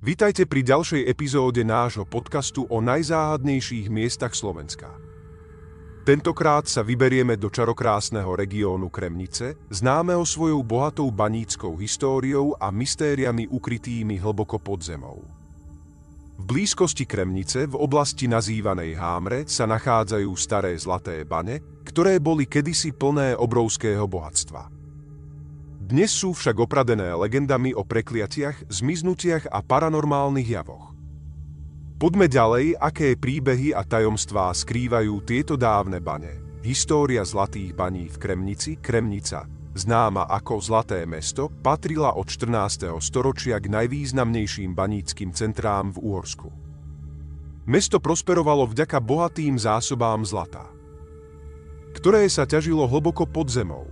Vítajte pri ďalšej epizóde nášho podcastu o najzáhadnejších miestach Slovenska. Tentokrát sa vyberieme do čarokrásneho regiónu Kremnice, známeho svojou bohatou baníckou históriou a mystériami ukrytými hlboko pod zemou. V blízkosti Kremnice, v oblasti nazývanej Hámre, sa nachádzajú staré zlaté bane, ktoré boli kedysi plné obrovského bohatstva. Dnes sú však opradené legendami o prekliatiach, zmiznutiach a paranormálnych javoch. Poďme ďalej, aké príbehy a tajomstvá skrývajú tieto dávne bane. História zlatých baní v Kremnici, Kremnica, známa ako Zlaté mesto, patrila od 14. storočia k najvýznamnejším baníckym centrám v Uhorsku. Mesto prosperovalo vďaka bohatým zásobám zlata, ktoré sa ťažilo hlboko pod zemou.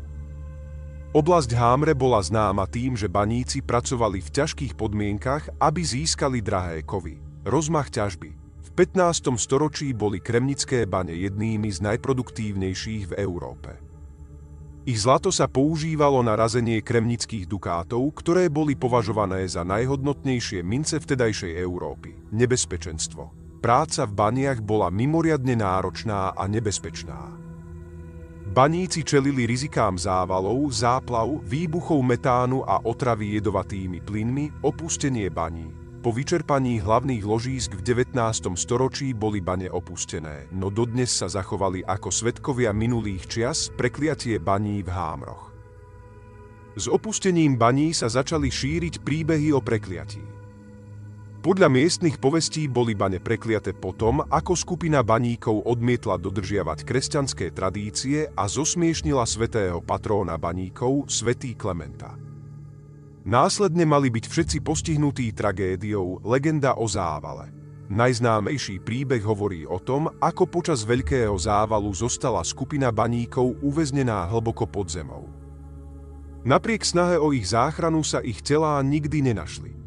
Oblasť Hámre bola známa tým, že baníci pracovali v ťažkých podmienkach, aby získali drahé kovy. Rozmach ťažby. V 15. storočí boli kremnické bane jednými z najproduktívnejších v Európe. Ich zlato sa používalo na razenie kremnických dukátov, ktoré boli považované za najhodnotnejšie mince vtedajšej Európy. Nebezpečenstvo. Práca v baniach bola mimoriadne náročná a nebezpečná. Baníci čelili rizikám závalov, záplav, výbuchov metánu a otravy jedovatými plynmi, opustenie baní. Po vyčerpaní hlavných ložísk v 19. storočí boli bane opustené, no dodnes sa zachovali ako svedkovia minulých čias prekliatie baní v Hámroch. S opustením baní sa začali šíriť príbehy o prekliatí. Podľa miestnych povestí boli bane prekliaté potom, ako skupina baníkov odmietla dodržiavať kresťanské tradície a zosmiešnila svätého patróna baníkov, svätý Klementa. Následne mali byť všetci postihnutí tragédiou legenda o závale. Najznámejší príbeh hovorí o tom, ako počas veľkého závalu zostala skupina baníkov uväznená hlboko pod zemou. Napriek snahe o ich záchranu sa ich telá nikdy nenašli.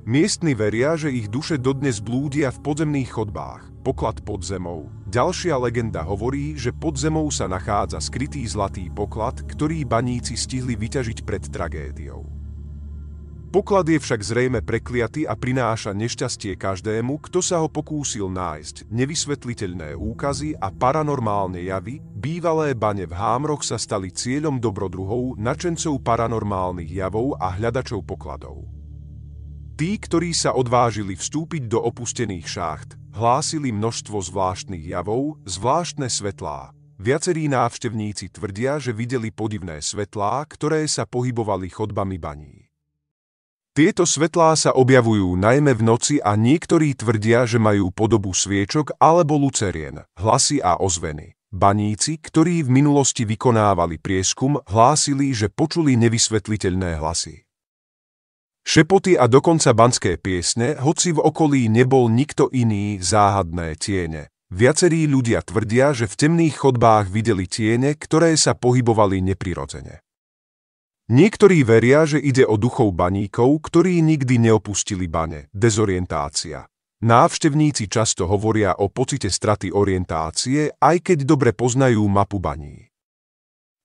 Miestni veria, že ich duše dodnes blúdia v podzemných chodbách, poklad pod zemou. Ďalšia legenda hovorí, že pod zemou sa nachádza skrytý zlatý poklad, ktorý baníci stihli vyťažiť pred tragédiou. Poklad je však zrejme prekliaty a prináša nešťastie každému, kto sa ho pokúsil nájsť. Nevysvetliteľné úkazy a paranormálne javy, bývalé bane v Hámroch sa stali cieľom dobrodruhov, nadšencov paranormálnych javov a hľadačov pokladov. Tí, ktorí sa odvážili vstúpiť do opustených šácht, hlásili množstvo zvláštnych javov, zvláštne svetlá. Viacerí návštevníci tvrdia, že videli podivné svetlá, ktoré sa pohybovali chodbami baní. Tieto svetlá sa objavujú najmä v noci a niektorí tvrdia, že majú podobu sviečok alebo lucerien, hlasy a ozveny. Baníci, ktorí v minulosti vykonávali prieskum, hlásili, že počuli nevysvetliteľné hlasy, šepoty a dokonca banské piesne, hoci v okolí nebol nikto iný, záhadné tiene. Viacerí ľudia tvrdia, že v temných chodbách videli tiene, ktoré sa pohybovali neprirodzene. Niektorí veria, že ide o duchov baníkov, ktorí nikdy neopustili bane. Dezorientácia. Návštevníci často hovoria o pocite straty orientácie, aj keď dobre poznajú mapu baní.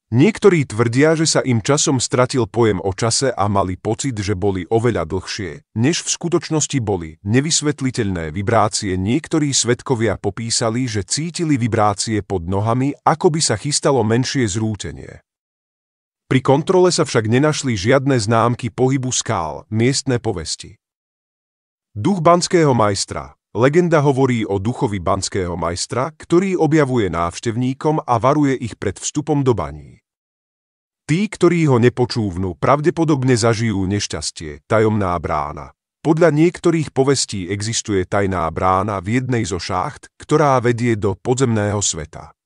Niektorí tvrdia, že sa im časom stratil pojem o čase a mali pocit, že boli oveľa dlhšie, než v skutočnosti boli. Nevysvetliteľné vibrácie. Niektorí svedkovia popísali, že cítili vibrácie pod nohami, ako by sa chystalo menšie zrútenie. Pri kontrole sa však nenašli žiadne známky pohybu skál, miestne povesti. Duch banského majstra. Legenda hovorí o duchovi banského majstra, ktorý objavuje návštevníkom a varuje ich pred vstupom do baní. Tí, ktorí ho nepočúvnu, pravdepodobne zažijú nešťastie. Tajomná brána. Podľa niektorých povestí existuje tajná brána v jednej zo šácht, ktorá vedie do podzemného sveta.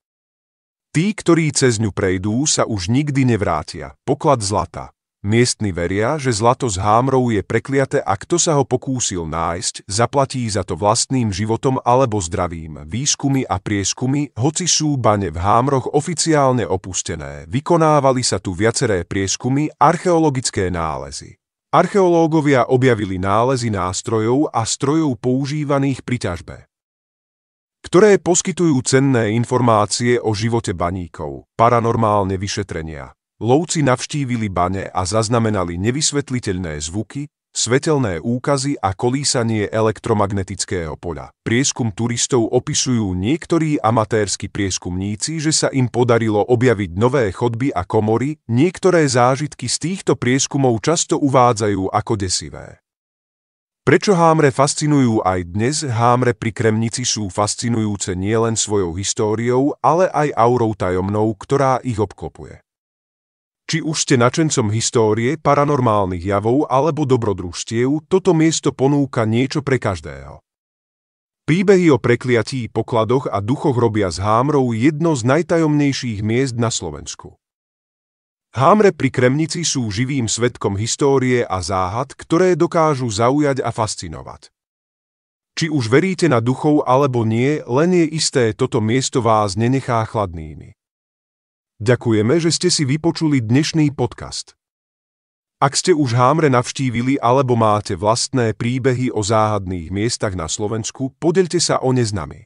Tí, ktorí cez ňu prejdú, sa už nikdy nevrátia. Poklad zlata. Miestni veria, že zlato z Hámrov je prekliaté a kto sa ho pokúsil nájsť, zaplatí za to vlastným životom alebo zdravím. Výskumy a prieskumy, hoci sú bane v Hámroch oficiálne opustené, vykonávali sa tu viaceré prieskumy, archeologické nálezy. Archeológovia objavili nálezy nástrojov a strojov používaných pri ťažbe, ktoré poskytujú cenné informácie o živote baníkov. Paranormálne vyšetrenia. Lovci navštívili bane a zaznamenali nevysvetliteľné zvuky, svetelné úkazy a kolísanie elektromagnetického poľa. Prieskum turistov opisujú niektorí amatérsky prieskumníci, že sa im podarilo objaviť nové chodby a komory, niektoré zážitky z týchto prieskumov často uvádzajú ako desivé. Prečo Hámre fascinujú aj dnes? Hámre pri Kremnici sú fascinujúce nielen svojou históriou, ale aj aurou tajomnou, ktorá ich obklopuje. Či už ste nadšencom histórie, paranormálnych javov alebo dobrodružstiev, toto miesto ponúka niečo pre každého. Príbehy o prekliatí, pokladoch a duchoch robia z Hámrov jedno z najtajomnejších miest na Slovensku. Hámre pri Kremnici sú živým svedkom histórie a záhad, ktoré dokážu zaujať a fascinovať. Či už veríte na duchov alebo nie, len je isté, toto miesto vás nenechá chladnými. Ďakujeme, že ste si vypočuli dnešný podcast. Ak ste už Hámre navštívili alebo máte vlastné príbehy o záhadných miestach na Slovensku, podeľte sa o ne s nami.